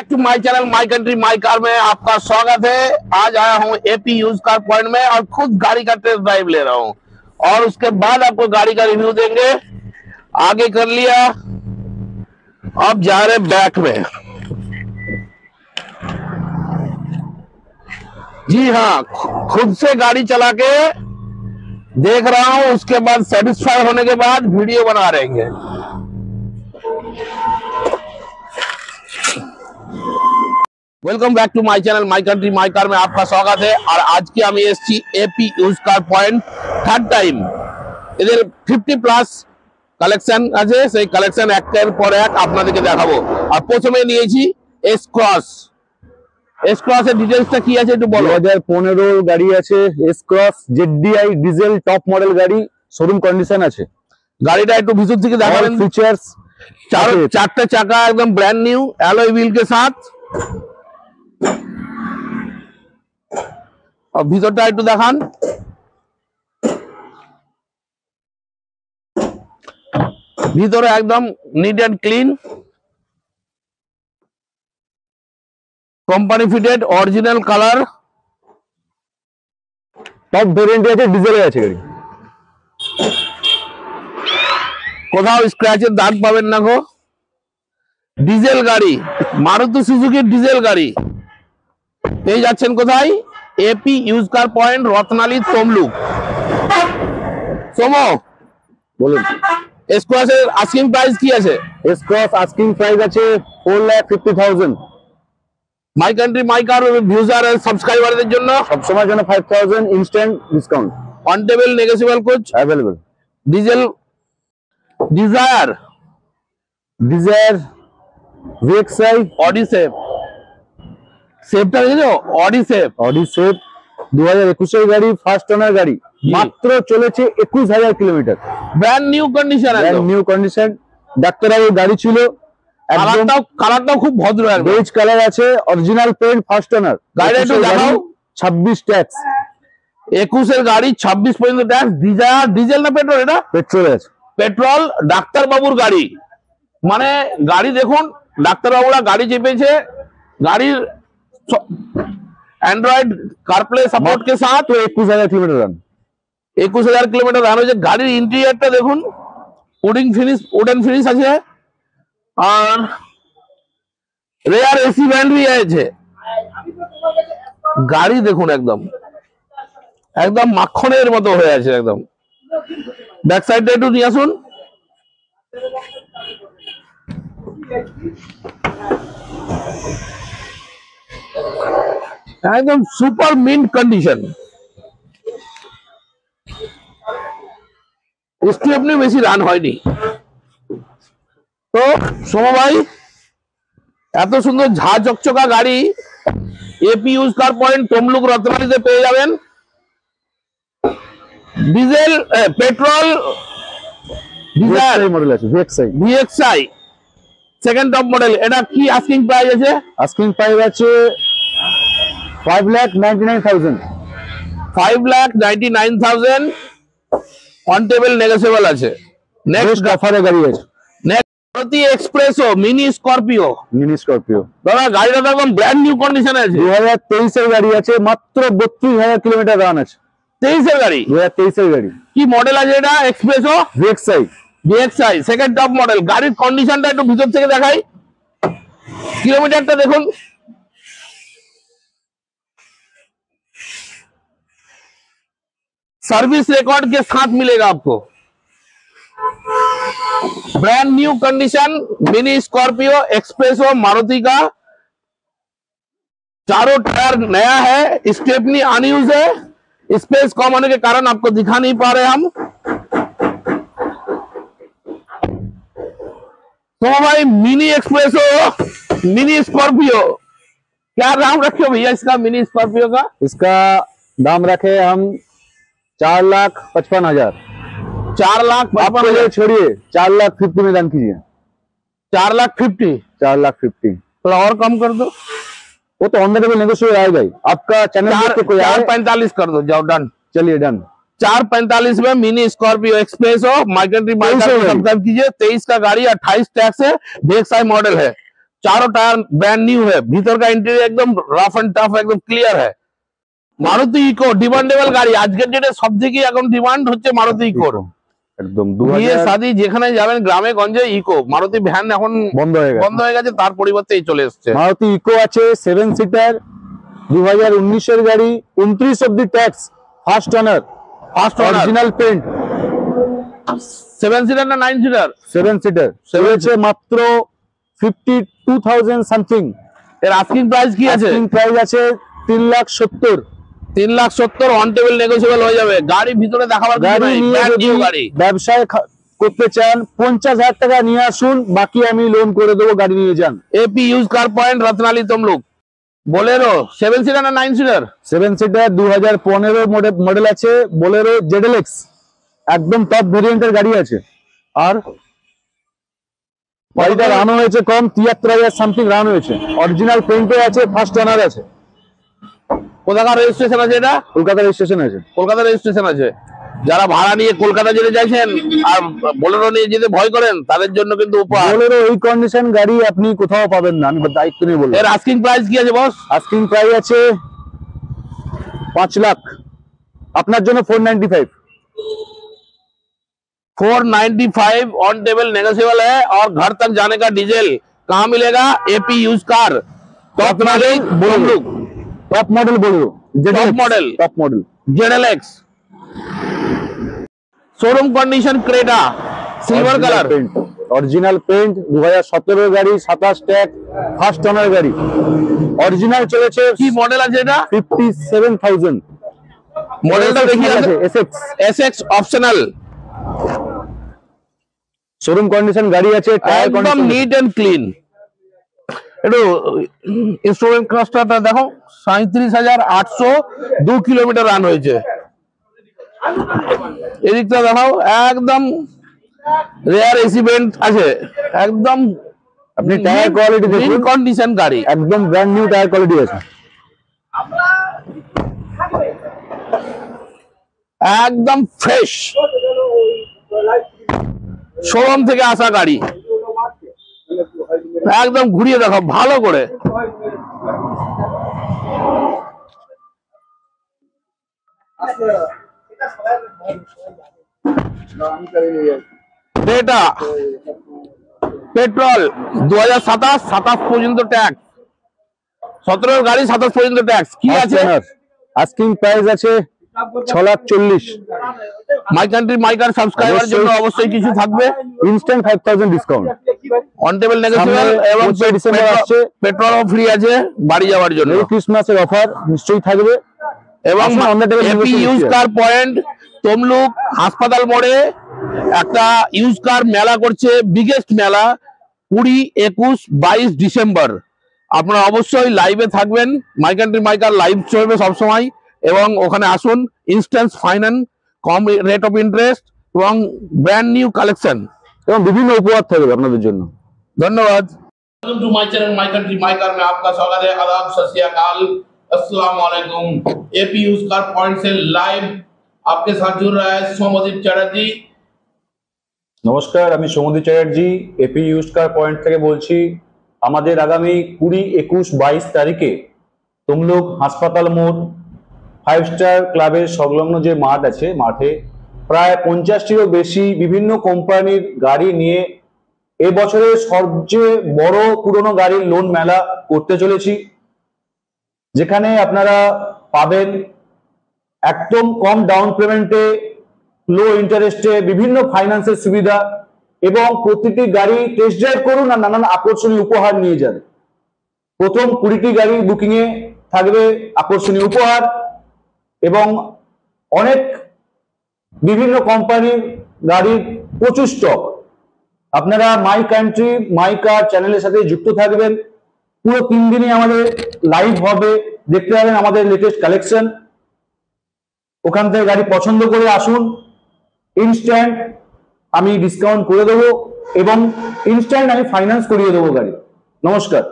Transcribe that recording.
To my channel my country my car में आपका स्वागत है। आज आया हूँ एपी यूज कार पॉइंट में और खुद गाड़ी का टेस्ट ड्राइव ले रहा हूँ और उसके बाद आपको गाड़ी का रिव्यू देंगे। आगे कर लिया, अब जा रहे बैक में। जी हाँ, खुद से गाड़ी चला के देख रहा हूँ, उसके बाद सेटिस्फाई होने के बाद वीडियो बना रहेंगे। Welcome back to my channel my country my car में आपका स्वागत है। और आज की আমি এসেছি AP use car point third time. এদের 50+ কালেকশন আছে, সেই কালেকশন একের পর এক আপনাদেরকে দেখাবো। আর প্রথমে নিয়েছি এস ক্রস। এস ক্রসের ডিটেইলসটা কি আছে একটু বলো। 2015 গাড়ি আছে, S cross জেডডিআই diesel top model গাড়ি, শোরুম কন্ডিশন আছে। গাড়িটা একটু ভিতর থেকে দেখাবেন। ফিচার্স चारटे चाका एकदम ब्रांड न्यू एलॉय व्हील के साथ। और भीतरটা একটু দেখান। ভিতরে একদম neat and clean, company fitted original colour. Top variant আছে, ডিজেলে আছে গাড়ি। কোথাও স্ক্র্যাচের দাগ পাবেন না গো। ডিজেল গাড়ি, মারুতি সুজুকির ডিজেল গাড়ি পেয়ে যাচ্ছেন কোথায়? AP use car point, Ratnali, Tamluk. Somo বলুন, এস ক্রসের আস্কিং প্রাইস কি আছে? এস ক্রস আস্কিং প্রাইস আছে 4,50,000। মাই কান্ট্রি মাই কার ভিউজার আর সাবস্ক্রাইবারদের জন্য সব সময়ের জন্য 5,000 instant discount. On table negotiable কুছ अवेलेबल। ডিজেল ডিজায়ার ভিএক্সআই অডি সেফ, সেফটা দেখেছো? অডি সেফ 2021 এর গাড়ি, ফার্স্ট ওনার গাড়ি, মাত্র চলেছে 21,000 kilometre. Brand new condition, brand new condition. ডাক্তারবাবুর গাড়ি ছিল, কালারটাও খুব ভদ্র, বেজ কালার আছে, অরিজিনাল পেন্ট, ফার্স্ট ওনার। গাড়িটা একটু দেখাও। 26 ট্যাক্স, 21 এর গাড়ি, 26 পর্যন্ত ট্যাক্স। ডিজেল না পেট্রোল? এটা পেট্রোল আছে। পেট্রোল। ডাক্তারবাবুর গাড়ি, মানে গাড়ি দেখুন, ডাক্তারবাবুরা গাড়ি চেপেছে। গাড়ির एंड्रॉइड कारप्ले सपोर्ट के साथ 21,000 किलोमीटर রান। 21,000 কিলোমিটার রান হয়েছে। গাড়ির ইন্টেরিয়রটা দেখুন, উডেন ফিনিশ আছে আর রেয়ার এসি ব্যান্ড भी আছে। গাড়ি দেখুন একদম একদম মাখনের মতো হয়ে আছে একদম। ব্যাক সাইডটা একটু নিয়ে আসুন। একদম সুপার মিন্ট কন্ডিশন। স্টেপনি বেশি রান হয়নি তো। সোমা ভাই, এত সুন্দর ঝা চকচকা গাড়ি AP use car point Tamluk রত্নালীতে পেয়ে যাবেন। ডিজেল পেট্রোল ডিজায়ার মডেল আছে, ভিএক্সআই সেকেন্ড টপ মডেল। এটা কি আস্কিং প্রাইস আছে? আস্কিং প্রাইস আছে 5,99,000। 5,99,000 অন টেবল নেগোশিয়েবল আছে। নেক্সট অফারে গাড়ি আছে, মারুতি এক্সপ্রেসো মিনি স্করপিও। দাদা গাড়িটা তো একদম ব্র্যান্ড নিউ কন্ডিশনে আছে। 2023 এর গাড়ি আছে, মাত্র 32,000 কিলোমিটার রান আছে। 23 এর গাড়ি, 2023 এর গাড়ি। কি মডেল আছে এটা? Espresso VXI second top model. গাড়ির কন্ডিশনটা একটু ভিতর থেকে দেখাই। কিলোমিটারটা দেখুন, सर्विस रिकॉर्ड के साथ मिलेगा आपको। Brand new condition mini Scorpio espresso Maruti का। चारों टायर नया है, स्टेपनी अनयूज है। स्पेस कम होने के कारण आपको दिखा नहीं पा रहे हम। तो भाई मिनी एक्सप्रेसो मिनी स्कॉर्पियो, क्या दाम रखे हो भैया इसका? मिनी स्कॉर्पियो का इसका दाम रखे हम 4,55,000। 4,55,000 छोड़िए, 4,50,000 में दाम कीजिए। 4,50,000, 4,50,000 थोड़ा और कम कर दो। वो तो ऑन द टेबल नेगोशिएट आएगा ही। आपका चैनल 4,45 कर दो, जाओ डन। चलिए डन। 4,45 में mini Scorpio espresso my country my car subscribe कीजिए। 23 का गाड़ी, 28 टैक्स है, VXI मॉडल है। चारों टायर ब्रांड न्यू है, भीतर का इंटीरियर एकदम रफ एंड टफ, एकदम क्लियर है। মারুতি ইকো ডিমান্ডেবল গাড়ি, আজকের ডেটে সবথেকে এখন ডিমান্ড হচ্ছে মারুতি ইকোর। একদম বিয়ে শাদী যেখানে যাবেন গ্রামে গঞ্জে ইকো, মারুতি ভ্যান এখন বন্ধ হয়ে গেছে, তার পরিবর্তে এই চলে এসেছে। মারুতি ইকো আছে 7 সিটার, 2019 এর গাড়ি, 29 অবধি tax, first owner, original paint. 7 seater না 9 সিটার? 7 সিটার, চলেছে মাত্র 52,000 সামথিং। এর আস্কিং প্রাইস কি আছে? আস্কিং প্রাইস আছে 3,70,000। 3,70,000 অন টেবিল নেগোশিয়েবল হয়ে যাবে। গাড়ি ভিতরে দেখাবার গাড়ি নিয়ে যদি ব্যবসায় করতে চান 50,000 টাকা নিয়ে আসুন, বাকি আমি লোন করে দেবো, গাড়ি নিয়ে যান। AP use car point, Ratnali Tamluk. Bolero 7 seater ना 9 सीटर? 7 सीटर 2015 মডেল আছে, बोलेरो ZLX একদম টপ ভেরিয়েন্টের গাড়ি আছে। আর গাড়িটা রান হয়েছে কম, 73,000 সামথিং রান হয়েছে, অরিজিনাল পেইন্টে আছে, ফার্স্ট ওনার আছে। কোথাকার রেজিস্ট্রেশন আছে এটা? কলকাতা রেজিস্ট্রেশন আছে। কলকাতা রেজিস্ট্রেশন আছে। যারা ভাড়া নিয়ে কলকাতা যেতে চাইছেন আর বোলেরো নিয়ে যেতে ভয় করেন তাদের জন্য কিন্তু উপহার। বোলেরো এই কন্ডিশন গাড়ি আপনি কোথাও পাবেন না, আমি দায়িত্ব নিয়ে বলবো। এর আস্কিং প্রাইস কি আছে বস? আস্কিং প্রাইস আছে 5 লাখ, আপনার জন্য 495। 495 ऑन टेबल नेगोशिएबल है। और घर तक जाने का डीजल कहाँ मिलेगा? AP use car, top model Bolero, top model Bolero, top model ZLX, showroom condition Creta, silver colour, original paint, 2017 গাড়ি, 27 ট্যাগ, ফার্স্ট ওনার গাড়ি, অরিজিনাল চলেছে। কি মডেল আছে এটা? 57,000 মডেলটা দেখি আছে, SX অপশনাল, শোরুম কন্ডিশন গাড়ি আছে, টায়ার একদম নিট এন্ড ক্লিন। একটু ইনস্ট্রুমেন্ট কস্টটা দেখো, 37,800 2 কিলোমিটার রান হয়েছে। এদিকটা দেখাও, একদম রেয়ার এসি ভেন্ট আছে, একদম আপনি টায়ার কোয়ালিটি দেখুন, কন্ডিশন গাড়ি, একদম ব্র্যান্ড নিউ টায়ার কোয়ালিটি আছে, একদম ফ্রেশ শোরুম থেকে আসা গাড়ি। একদম ঘুরিয়ে দেখো ভালো করে। এটা পেট্রোল 2027 পর্যন্ত ট্যাক্স, 17 গাড়ি 27 পর্যন্ত ট্যাক্স। কি আছে? আস্কিং প্রাইস আছে 6,40,000। My country my car subscriber জন্য অবশ্যই কিছু থাকবে, instant 5,000 discount, on table negotiable, এবং ডিসেম্বর আসছে, পেট্রোলও ফ্রি আছে বাড়ি যাওয়ার জন্য। এই ক্রিসমাসের অফার নিশ্চয়ই থাকবে। এবং AP use car point Tamluk হাসপাতাল মোড়ে একটা ইউজ কার মেলা করছে, বিগেস্ট মেলা, 20, 21, 22 ডিসেম্বর। আপনারা অবশ্যই লাইভে থাকবেন, my country my car live চলবে সবসময়, এবং ওখানে আসুন। ইনস্ট্যান্স ফাইন্যান্স, কম রেট অফ ইন্টারেস্ট এবং ব্র্যান্ড নিউ কালেকশন এবং বিভিন্ন উপহার থাকবে আপনাদের জন্য। धन्यवाद। Welcome to my channel my country my car में आपका स्वागत है। आदाब, सत श्री अकाल, अस्सलाम वालेकुम। एपी यूज कार पॉइंट से लाइव आपके साथ जुड़ रहा है सोमदीप चैटर्जी। নমস্কার, আমি Soumodeep Chatterjee, AP use car point থেকে বলছি। আমাদের আগামী 20, 21, 22 তারিখে তমলুক হাসপাতাল মোড় 5 স্টার ক্লাবের সংলগ্ন যে মাঠ আছে, মাঠে প্রায় 50টিরও বেশি বিভিন্ন কোম্পানির গাড়ি নিয়ে এবছরের সবচেয়ে বড় পুরনো গাড়ির লোন মেলা করতে চলেছি, যেখানে আপনারা পাবেন একদম কম ডাউন পেমেন্টে, লো ইন্টারেস্টে বিভিন্ন ফাইন্যান্সের সুবিধা, এবং প্রতিটি গাড়ি টেস্ট ড্রাইভ করুন আর নানান আকর্ষণীয় উপহার নিয়ে যান। প্রথম 20টি গাড়ি বুকিং এ থাকবে আকর্ষণীয় উপহার, এবং অনেক বিভিন্ন কোম্পানির গাড়ির প্রচুর স্টক। আপনারা মাই কান্ট্রি মাই কার চ্যানেলের সাথে যুক্ত থাকবেন। পুরো 3 দিনই আমাদের লাইভ হবে, দেখতে পাবেন আমাদের লেটেস্ট কালেকশন। ওখান থেকে গাড়ি পছন্দ করে আসুন, ইনস্ট্যান্ট আমি ডিসকাউন্ট করে দেবো এবং ইনস্ট্যান্ট আমি ফাইন্যান্স করিয়ে দেবো গাড়ি। নমস্কার।